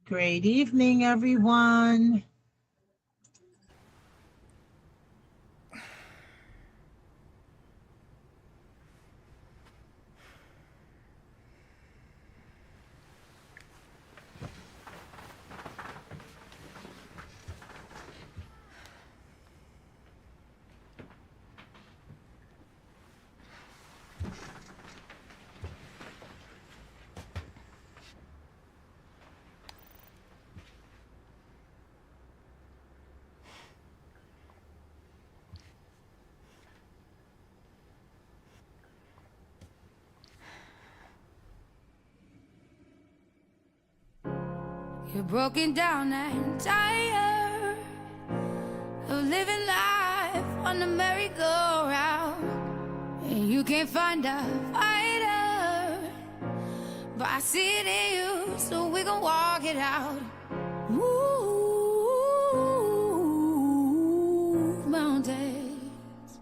Great evening, everyone. You're broken down and tired of living life on the merry-go-round, and you can't find a fighter, but I see it in you, so we gon' walk it out. Move mountains,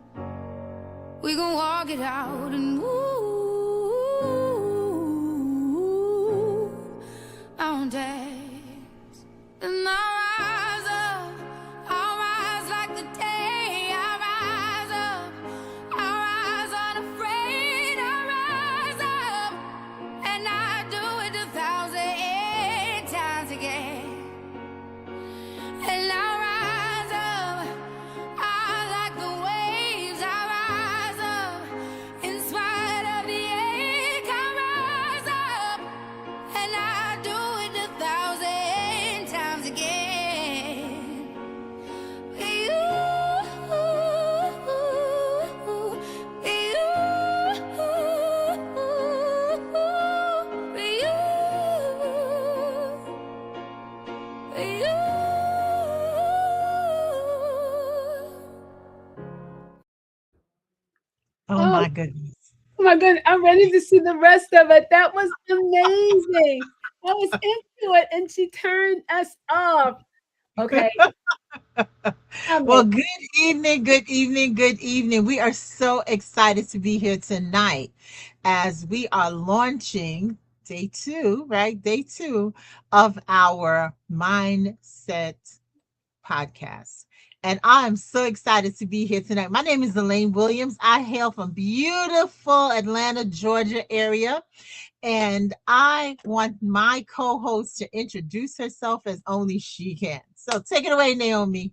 we gon' walk it out and move mountains. And I'll rise like the day. I'll rise unafraid. I'll rise up, and I do it 1,000 times again. And I'll rise up, I like the waves. I'll rise up, in spite of the ache. I'll rise up, and I do it 1,000 times again. Oh Oh, my goodness. oh my goodness. I'm ready to see the rest of it. That was amazing. I was into it and she turned us off. Okay. Well, Amazing. good evening, good evening, good evening. We are so excited to be here tonight as we are launching day two, right? Day two of our Mindset podcast. And I'm so excited to be here tonight. My name is Elaine Williams. I hail from beautiful Atlanta, Georgia area. And I want my co host to introduce herself as only she can. So take it away, Naomi.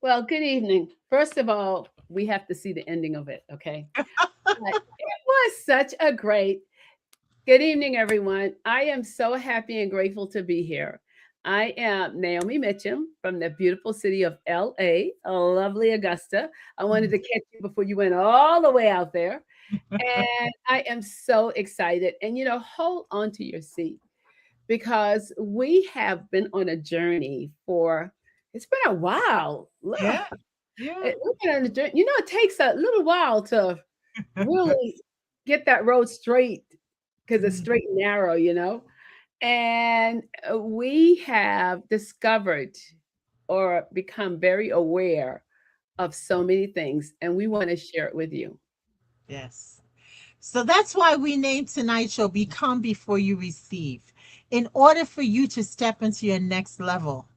Well, good evening. First of all, we have to see the ending of it. Okay. But it was such a great good evening, everyone. I am so happy and grateful to be here. I am Naomi Mitchum from the beautiful city of LA, lovely Augusta. I wanted to catch you before you went all the way out there. And I am so excited. And, hold on to your seat because we have been on a journey it's been a while. Yeah, yeah. We've been on a journey. It takes a little while to really get that road straight because it's straight and narrow. And we have discovered or become very aware of so many things, and we want to share it with you. Yes. So that's why we named tonight's show Become Before You Receive. In order for you to step into your next level,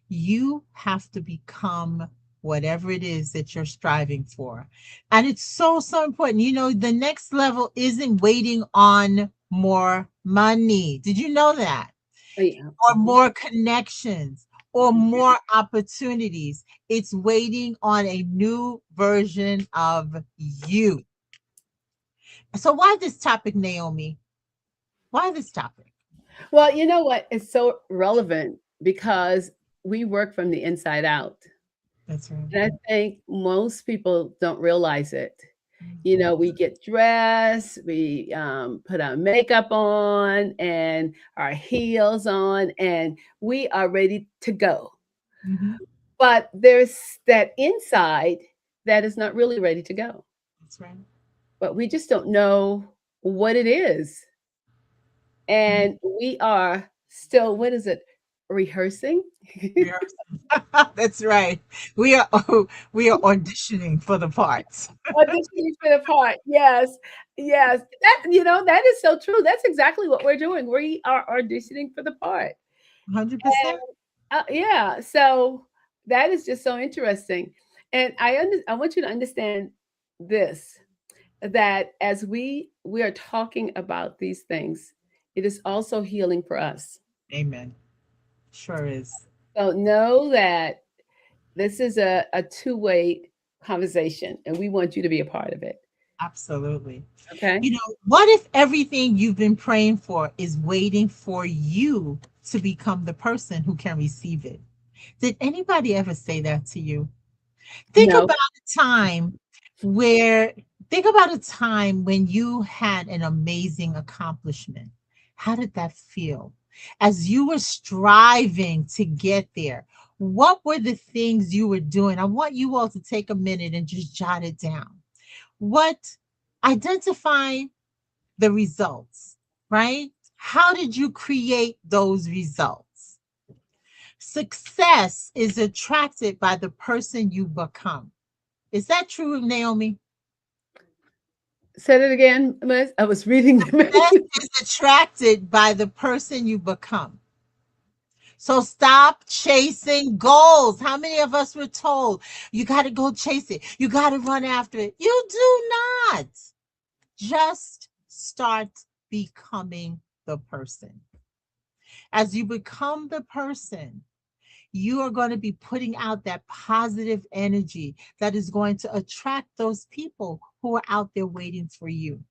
you have to become whatever it is that you're striving for. And it's so, so important. The next level isn't waiting on more money. Did you know that? Oh, yeah. Or more connections or more opportunities. It's waiting on a new version of you. So, why this topic, Naomi? Why this topic? Well, you know what? It's so relevant because we work from the inside out. That's right. And I think most people don't realize it. We get dressed, we put our makeup on and our heels on, and we are ready to go. Mhm. But there's that inside that is not really ready to go. That's right. But we just don't know what it is. Mhm. And we are still, what is it, rehearsing? We are. That's right. We are. We are auditioning for the parts. Auditioning for the part. Yes. Yes. That is so true. That's exactly what we're doing. We are auditioning for the part. 100%. Yeah, so that is just so interesting. And I want you to understand this, that as we are talking about these things, it is also healing for us. Amen. Sure is. So know that this is a two-way conversation, and we want you to be a part of it. Absolutely. Okay? What if everything you've been praying for is waiting for you to become the person who can receive it? Did anybody ever say that to you? Think No. about a time where, think about a time when you had an amazing accomplishment. How did that feel? As you were striving to get there, what were the things you were doing? I want you all to take a minute and just jot it down. What identify the results, right? How did you create those results? Success is attracted by the person you become. Is that true, Naomi? Say it again, Liz. I was reading the Success message. is attracted by the person you become. So stop chasing goals. How many of us were told you got to go chase it? You got to run after it. You do not. Just start becoming the person. As you become the person, you are going to be putting out that positive energy that is going to attract those people who are out there waiting for you.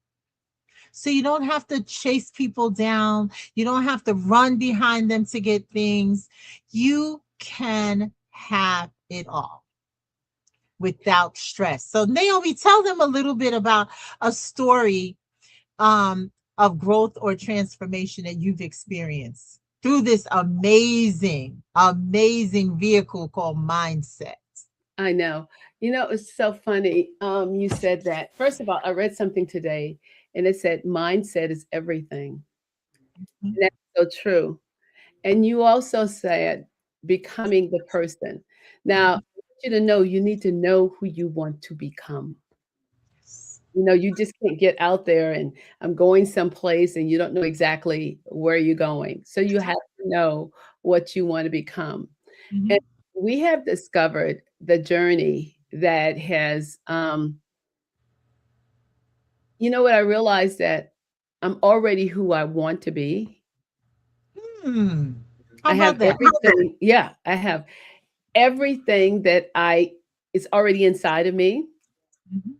So you don't have to chase people down. You don't have to run behind them to get things. You can have it all without stress. So Naomi, tell them a little bit about a story of growth or transformation that you've experienced through this amazing, amazing vehicle called mindset. I know. It's so funny. You said that. First of all, I read something today and it said mindset is everything. Mhm. And that's so true. And you also said becoming the person. Now, I Mhm. want you to know you need to know who you want to become. Yes. You just can't get out there and I'm going someplace and you don't know exactly where you're going. So you have to know what you want to become. And Mhm. we have discovered the journey that has, what I realized that I'm already who I want to be. Hmm. How I have about that? everything. Yeah, I have everything that I is already inside of me. Mhm.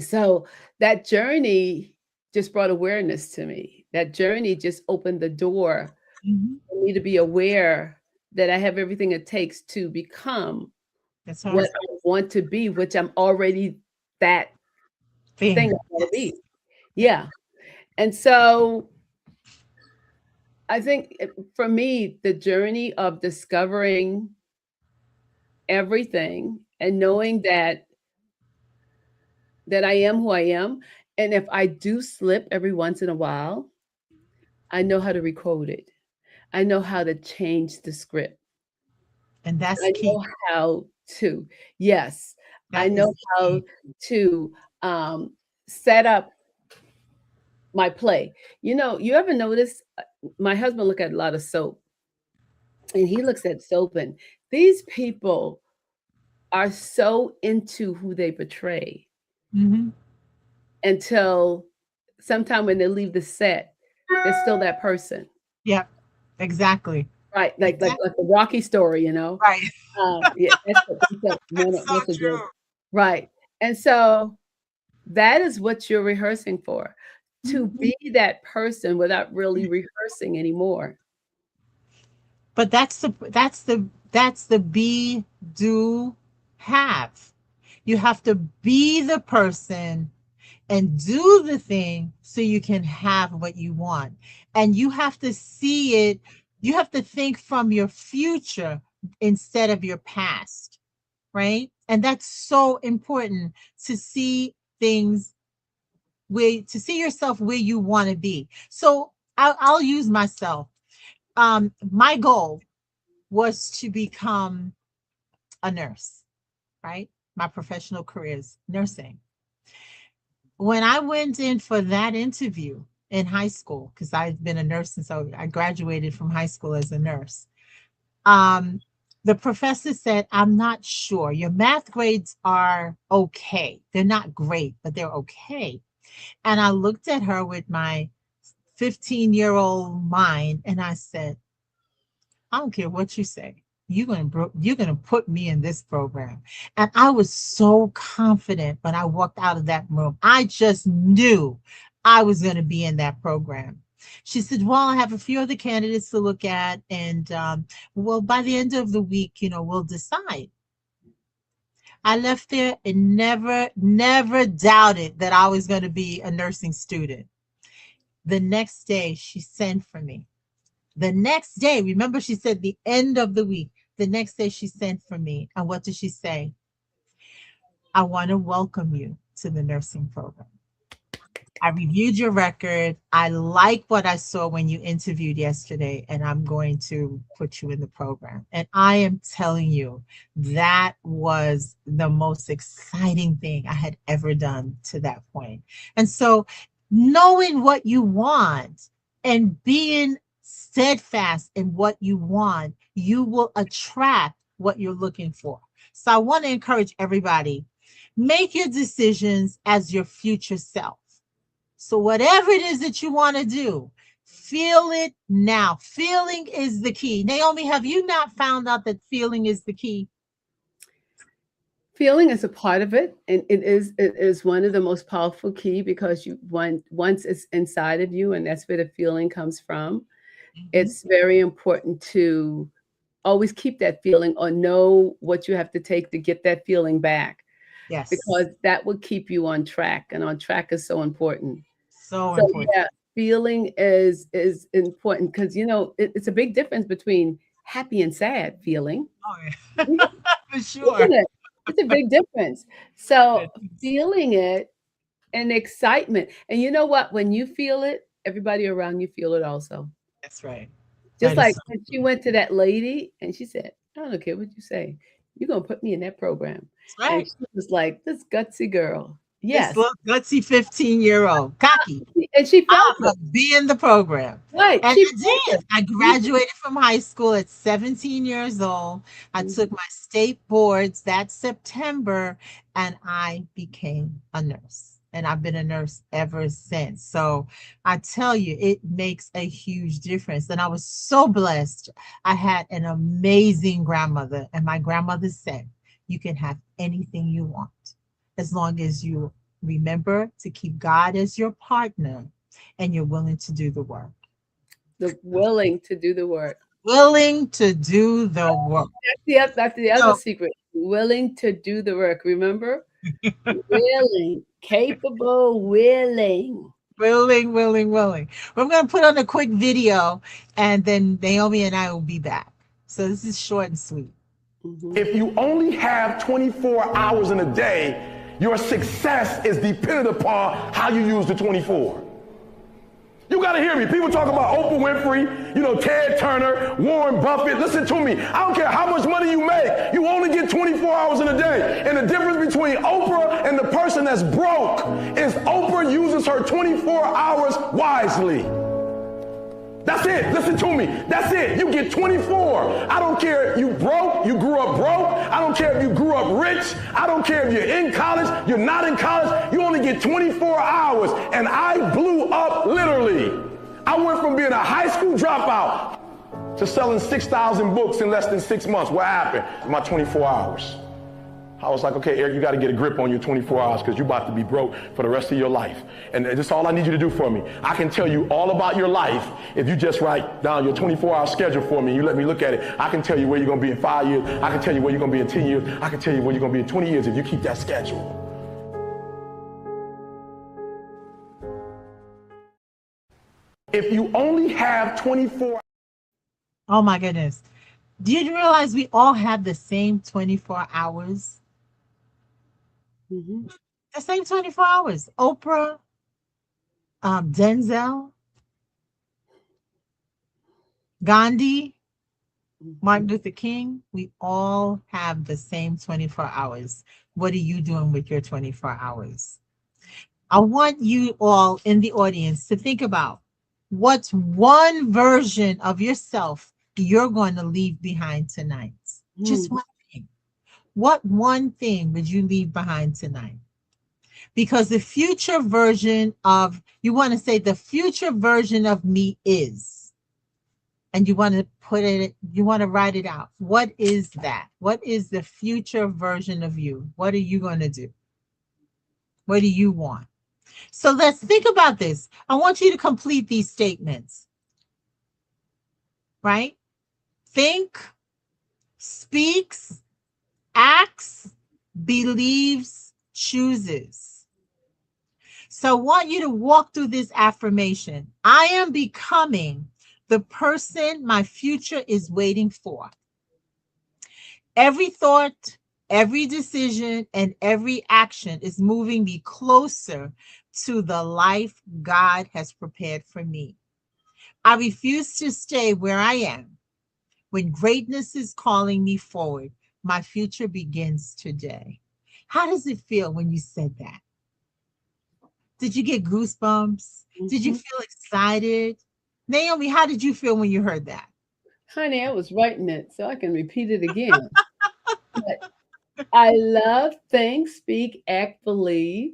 So that journey just brought awareness to me. That journey just opened the door Mhm. for me to be aware that I have everything it takes to become That's what right. I want to be, which I'm already that thing Thing. I want to Yes. be. Yeah. And so I think for me, the journey of discovering everything and knowing that I am who I am. And if I do slip every once in a while, I know how to recode it. I know how to change the script. And that's I key. know how to, yes, I That know is how key. to set up my play. You ever notice my husband look at a lot of soap and he looks at soap and these people are so into who they portray Mhm. until sometime when they leave the set, they're still that person. Yep. Exactly. Right. Like the Exactly. Rocky story. Right. Yeah, That's so that's a good. true. Right. And so that is what you're rehearsing for. To Mhm. be that person without really rehearsing anymore. But that's the be, do, have. You have to be the person and do the thing so you can have what you want. And you have to see it, you have to think from your future instead of your past, right? And that's so important to see things to see yourself where you want to be. So I'll use myself. My goal was to become a nurse, right? My professional career is nursing. When I went in for that interview in high school, because I've been a nurse since I graduated from high school as a nurse, The professor said, I'm not sure. Your math grades are okay. They're not great, but they're okay. And I looked at her with my 15-year-old mind and I said, I don't care what you say. You're gonna put me in this program. And I was so confident when I walked out of that room. I just knew I was gonna be in that program. She said, well, I have a few other candidates to look at, and well, by the end of the week, we'll decide. I left there and never doubted that I was going to be a nursing student. The next day, she sent for me. The next day, remember, she said the end of the week. The next day, she sent for me. And what did she say? I want to welcome you to the nursing program. I reviewed your record. I like what I saw when you interviewed yesterday, and I'm going to put you in the program. And I am telling you, that was the most exciting thing I had ever done to that point. And so, knowing what you want and being steadfast in what you want, you will attract what you're looking for. So, I want to encourage everybody, make your decisions as your future self. So whatever it is that you want to do, feel it now. Feeling is the key. Naomi, have you not found out that feeling is the key? Feeling is a part of it, and it is one of the most powerful key, because once it's inside of you, and that's where the feeling comes from. It's very important to always keep that feeling, or know what you have to take to get that feeling back. Yes. Because that will keep you on track, and on track is so important. So important. Yeah, feeling is important, because it's a big difference between happy and sad feeling. Oh, yeah. For sure. Isn't it? It's a big difference. So feeling it and excitement, and you know what? When you feel it, everybody around you feel it also. That's right. Just That like is so when she went to that lady and she said, I don't care what you say, you're gonna put me in that program. That's And right. she was like, this gutsy girl. This Yes. little gutsy 15-year-old, cocky. And she felt I'm it. gonna be in the program. Right. And She I felt did. it. I graduated from high school at 17 years old. I took my state boards that September, and I became a nurse. And I've been a nurse ever since. So I tell you, it makes a huge difference. And I was so blessed. I had an amazing grandmother, and my grandmother said, you can have anything you want as long as you remember to keep God as your partner and you're willing to do the work. Willing to do the work. Willing to do the work. That's the other secret. Willing to do the work. Remember? Willing, capable, willing. Willing. We're going to put on a quick video, and then Naomi and I will be back. So this is short and sweet. If you only have 24 hours in a day, your success is dependent upon how you use the 24. You got to hear me. People talk about Oprah Winfrey, Ted Turner, Warren Buffett. Listen to me. I don't care how much money you make. You only get 24 hours in a day. And the difference between Oprah and the person that's broke is Oprah uses her 24 hours wisely. That's it. Listen to me. That's it. You get 24. I don't care if you broke, you grew up broke. I don't care if you grew up rich. I don't care if you're in college, you're not in college. You only get 24 hours. And I blew up literally. I went from being a high school dropout to selling 6,000 books in less than 6 months. What happened? My 24 hours. I was like, okay, Eric, you got to get a grip on your 24 hours because you're about to be broke for the rest of your life. And that's all I need you to do for me. I can tell you all about your life if you just write down your 24-hour schedule for me and you let me look at it. I can tell you where you're going to be in 5 years. I can tell you where you're going to be in 10 years. I can tell you where you're going to be in 20 years if you keep that schedule. If you only have 24. Oh my goodness. Do you realize we all have the same 24 hours? The same 24 hours. Oprah, Denzel, Gandhi, Martin Luther King, we all have the same 24 hours. What are you doing with your 24 hours? I want you all in the audience to think about what's one version of yourself you're going to leave behind tonight? Just Mm. one thing. What one thing would you leave behind tonight? Because the future version of, you want to say the future version of me is, and you want to put it, you want to write it out. What is that? What is the future version of you? What are you going to do? What do you want? So let's think about this. I want you to complete these statements, right? Think, speaks, acts, believes, chooses. So I want you to walk through this affirmation. I am becoming the person my future is waiting for. Every thought, every decision, and every action is moving me closer to the life God has prepared for me. I refuse to stay where I am. When greatness is calling me forward, my future begins today. How does it feel when you said that? Did you get goosebumps? Did you Mhm. feel excited? Naomi, how did you feel when you heard that? Honey, I was writing it so I can repeat it again. But I love think, speak, act, believe,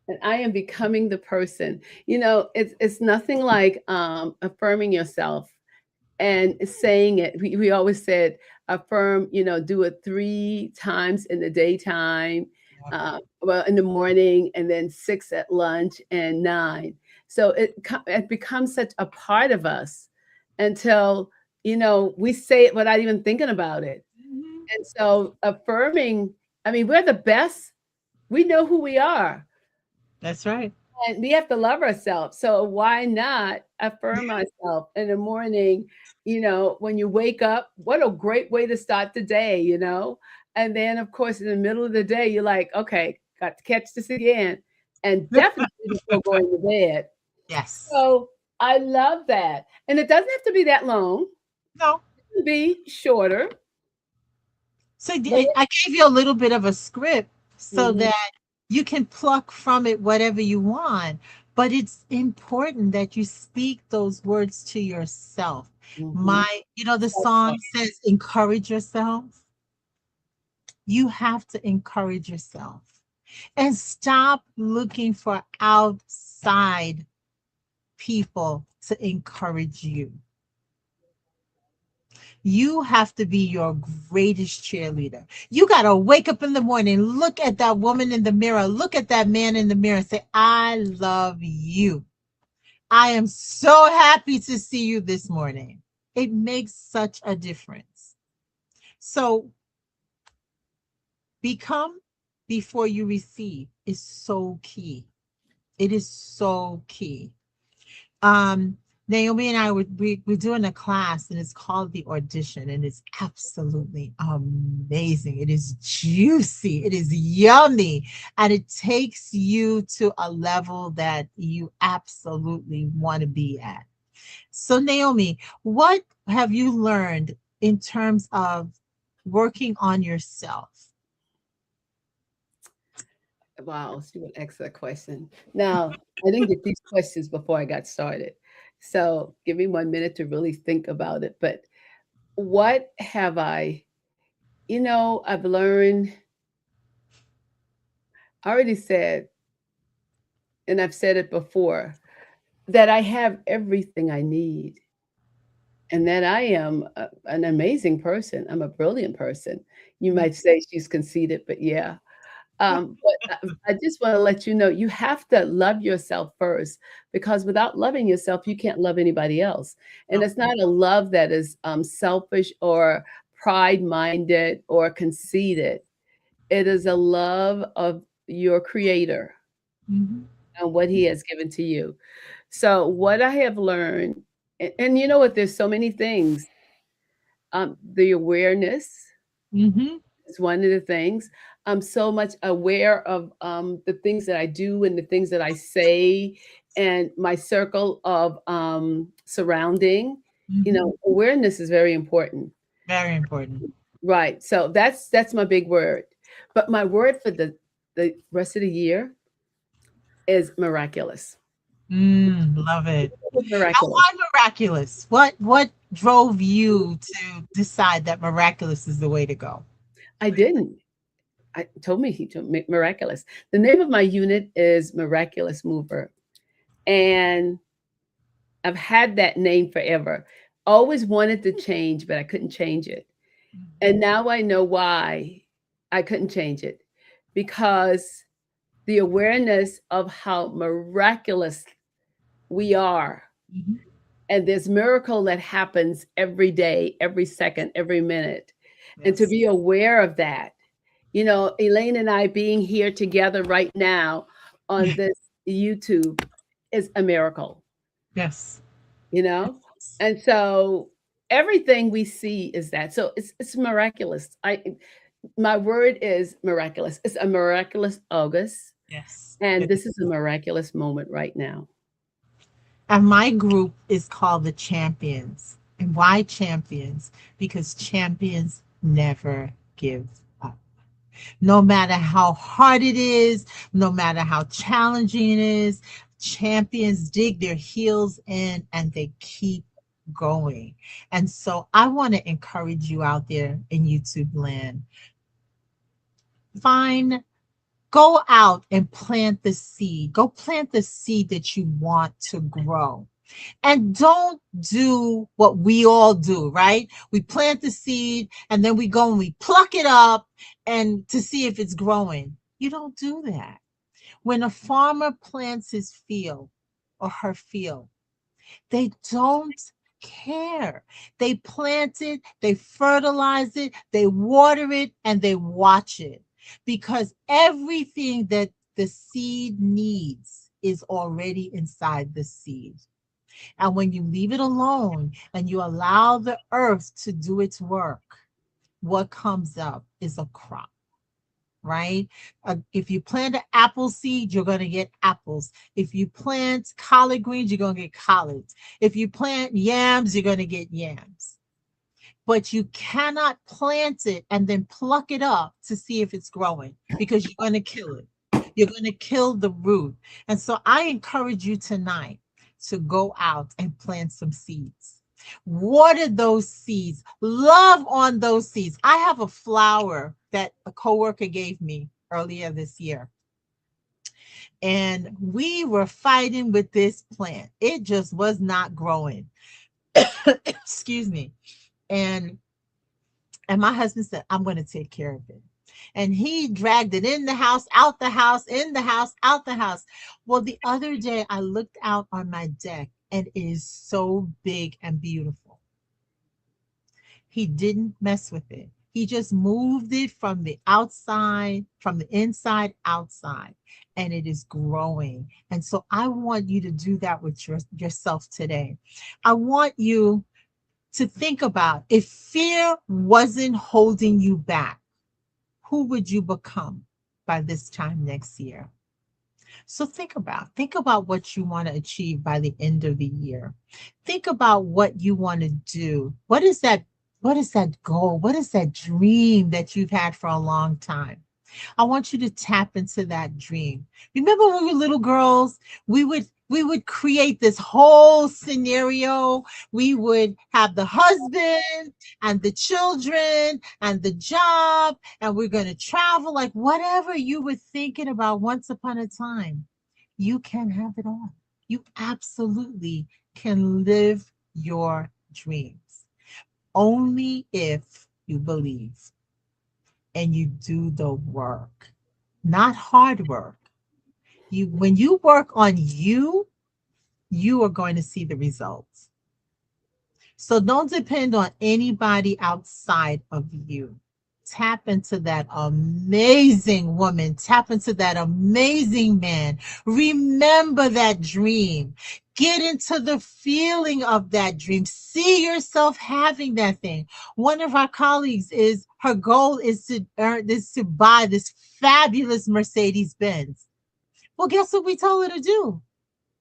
and I am becoming the person. It's nothing like affirming yourself and saying it. We always said affirm, do it 3 times in the daytime, well, in the morning, and then 6 at lunch and 9. So it becomes such a part of us until, we say it without even thinking about it. Mhm. And so affirming, I mean, we're the best. We know who we are. That's right. And we have to love ourselves. So why not affirm myself in the morning? When you wake up, what a great way to start the day. And then, of course, in the middle of the day, you're like, okay, got to catch this again. And definitely before going to bed. Yes. So I love that. And it doesn't have to be that long, No. it can be shorter. So But I gave you a little bit of a script so Mhm, that you can pluck from it whatever you want. But it's important that you speak those words to yourself. mhm. The Self-talk. song says, encourage yourself. You have to encourage yourself and stop looking for outside people to encourage you. You have to be your greatest cheerleader. You got to wake up in the morning, look at that woman in the mirror, look at that man in the mirror, and say, I love you. I am so happy to see you this morning. It makes such a difference. So, become before you receive is so key. It is so key. Um, Naomi and I we're doing a class and it's called The Audition, and it's absolutely amazing. It is juicy, it is yummy, and it takes you to a level that you absolutely want to be at. So, Naomi, what have you learned in terms of working on yourself? Wow, she would ask that question. Now, I didn't get these questions before I got started. So give me 1 minute to really think about it. But what have I've learned, I already said, and I've said it before, that I have everything I need and that I am an amazing person. I'm a brilliant person. You might say she's conceited, but yeah. But I just want to let you know you have to love yourself first because without loving yourself, you can't love anybody else. And it's not a love that is selfish or pride minded or conceited. It is a love of your creator Mhm. and what he has given to you. So, what I have learned, and you know what, there's so many things. The awareness, Mhm. it's one of the things. I'm so much aware of the things that I do and the things that I say and my circle of surrounding. Mhm. Awareness is very important. Very important. Right. So that's my big word. But my word for the rest of the year is miraculous. Love it. It's Now, miraculous. why miraculous? What drove you to decide that miraculous is the way to go? I didn't. I told me he told me miraculous. The name of my unit is Miraculous Mover. And I've had that name forever. Always wanted to change, but I couldn't change it. And now I know why I couldn't change it. Because the awareness of how miraculous we are, Mhm. and this miracle that happens every day, every second, every minute, and to Yes. be aware of that. You know, Elaine and I being here together right now on this YouTube is a miracle, Yes. you know? And so everything we see is that. So it's miraculous. My word is miraculous. It's a miraculous August. Yes. And It this is. is a miraculous moment right now. And my group is called the Champions. And why champions? Because champions never give up. No matter how hard it is, no matter how challenging it is, champions dig their heels in and they keep going. And so I want to encourage you out there in YouTube land. Find Go out and plant the seed. Go plant the seed that you want to grow. And don't do what we all do, right? We plant the seed and then we go and we pluck it up and to see if it's growing. You don't do that. When a farmer plants his field or her field, they don't care. They plant it, they fertilize it, they water it, and they watch it because everything that the seed needs is already inside the seed. And when you leave it alone and you allow the earth to do its work, what comes up is a crop, right? If you plant an apple seed, you're going to get apples. If you plant collard greens, you're going to get collards. If you plant yams, you're going to get yams. But you cannot plant it and then pluck it up to see if it's growing because you're going to kill it. You're going to kill the root. And so I encourage you tonight to go out and plant some seeds. Water those seeds. Love on those seeds. I have a flower that a coworker gave me earlier this year. And we were fighting with this plant. It just was not growing. Excuse me. And my husband said, I'm going to take care of it. And he dragged it in the house, out the house, in the house, out the house. Well, the other day I looked out on my deck and it is so big and beautiful. He didn't mess with it. He just moved it from the outside, from the inside outside, and it is growing. And so I want you to do that with yourself today. I want you to think about if fear wasn't holding you back, who would you become by this time next year? So think about what you want to achieve by the end of the year. Think about what you want to do. What is that goal? What is that dream that you've had for a long time? I want you to tap into that dream. Remember when we were little girls, we would create this whole scenario. We would have the husband and the children and the job, and we're going to travel, like whatever you were thinking about once upon a time. You can have it all. You absolutely can live your dreams only if you believe and you do the work, not hard work. When you work on you, you are going to see the results. So don't depend on anybody outside of you. Tap into that amazing woman. Tap into that amazing man. Remember that dream. Get into the feeling of that dream. See yourself having that thing. One of our colleagues is her goal is to buy this fabulous Mercedes Benz. Well, guess what we told her to do?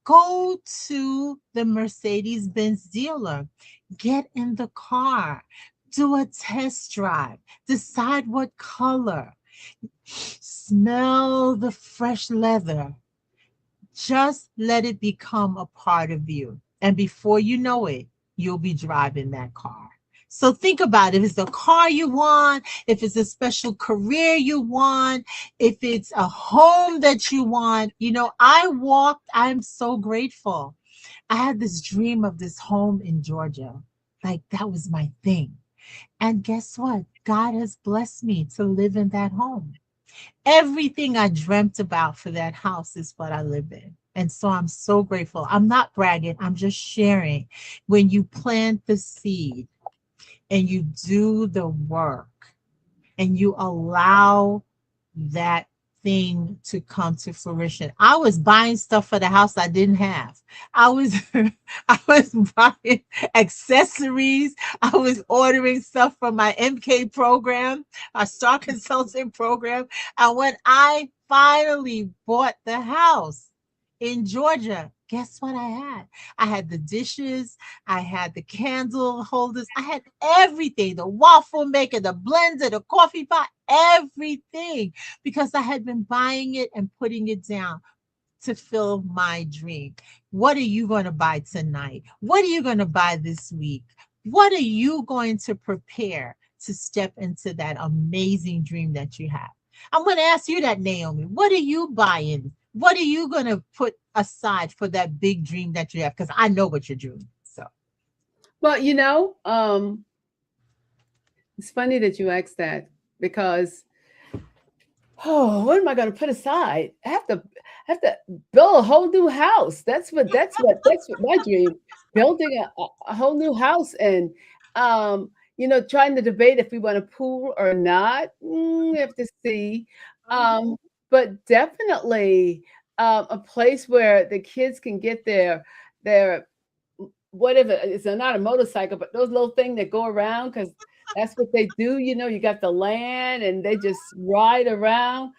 Go to the Mercedes Benz dealer, get in the car, do a test drive, decide what color, smell the fresh leather. Just let it become a part of you. And before you know it, you'll be driving that car. So think about it. If it's a car you want, if it's a special career you want, if it's a home that you want, I'm so grateful. I had this dream of this home in Georgia. Like that was my thing. And guess what? God has blessed me to live in that home. Everything I dreamt about for that house is what I live in. And so I'm so grateful. I'm not bragging. I'm just sharing. When you plant the seed and you do the work and you allow that thing to come to fruition. I was buying stuff for the house I didn't have. I was buying accessories. I was ordering stuff from my MK program, our Star Consulting program. And when I finally bought the house in Georgia, guess what I had? I had the dishes, I had the candle holders, I had everything, the waffle maker, the blender, the coffee pot, everything, because I had been buying it and putting it down to fill my dream. What are you going to buy tonight? What are you going to buy this week? What are you going to prepare to step into that amazing dream that you have? I'm going to ask you that, Naomi. What are you buying? What are you going to put aside for that big dream that you have? Because I know what you're doing. So, well, it's funny that you asked that, because what am I going to put aside? I have to build a whole new house. That's what my dream. Building a whole new house, and trying to debate if we want a pool or not. We have to see. But definitely a place where the kids can get their whatever. It's not a motorcycle, but those little things that go around, because that's what they do. You got the land and they just ride around.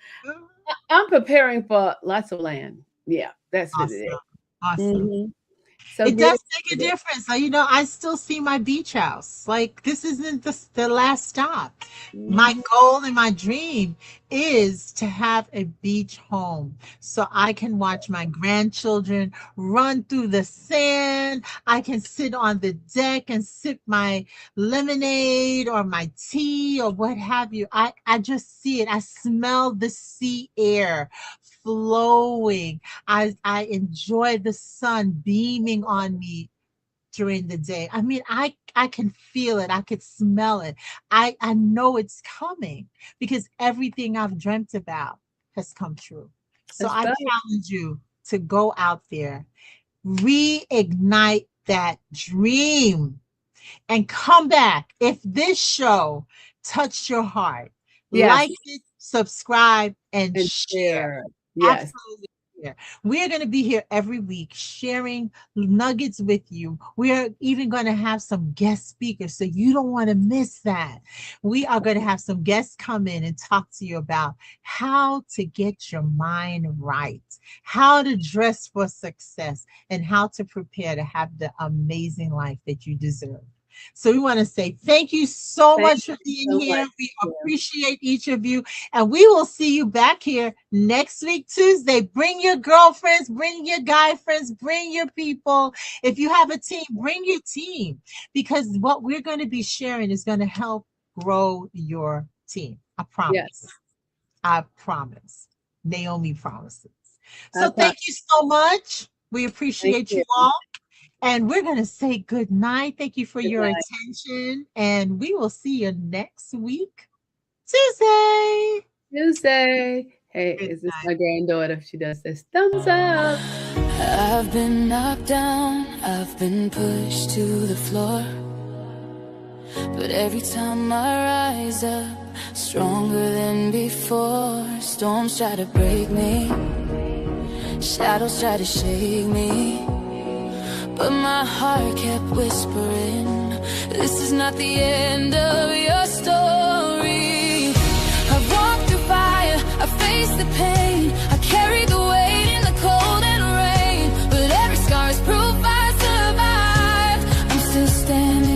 I'm preparing for lots of land. Yeah, that's what it is. Awesome. Mm-hmm. So it does make a difference. I still see my beach house. Like, this isn't the last stop. My goal and my dream is to have a beach home so I can watch my grandchildren run through the sand. I can sit on the deck and sip my lemonade or my tea or what have you. I just see it. I smell the sea air flowing. I enjoy the sun beaming on me during the day. I mean, I can feel it. I could smell it. I know it's coming because everything I've dreamt about has come true. So I challenge you to go out there, reignite that dream, and come back. If this show touched your heart, like it, subscribe, and share. Yes. Absolutely. We are going to be here every week sharing nuggets with you. We are even going to have some guest speakers, so you don't want to miss that. We are going to have some guests come in and talk to you about how to get your mind right, how to dress for success, and how to prepare to have the amazing life that you deserve. So we want to say thank you so much for being here. We appreciate each of you. And we will see you back here next week, Tuesday. Bring your girlfriends, bring your guy friends, bring your people. If you have a team, bring your team, because what we're going to be sharing is going to help grow your team. I promise. Yes. I promise. Naomi promises. So thank you so much. We appreciate you all. And we're going to say good night. Thank you for your attention. And we will see you next week, Tuesday. Hey, is this my granddaughter? She does this. Thumbs up. I've been knocked down. I've been pushed to the floor. But every time I rise up, stronger than before. Storms try to break me. Shadows try to shake me. But my heart kept whispering, this is not the end of your story. I've walked through fire, I faced the pain, I carried the weight in the cold and rain. But every scar is proof I survived. I'm still standing.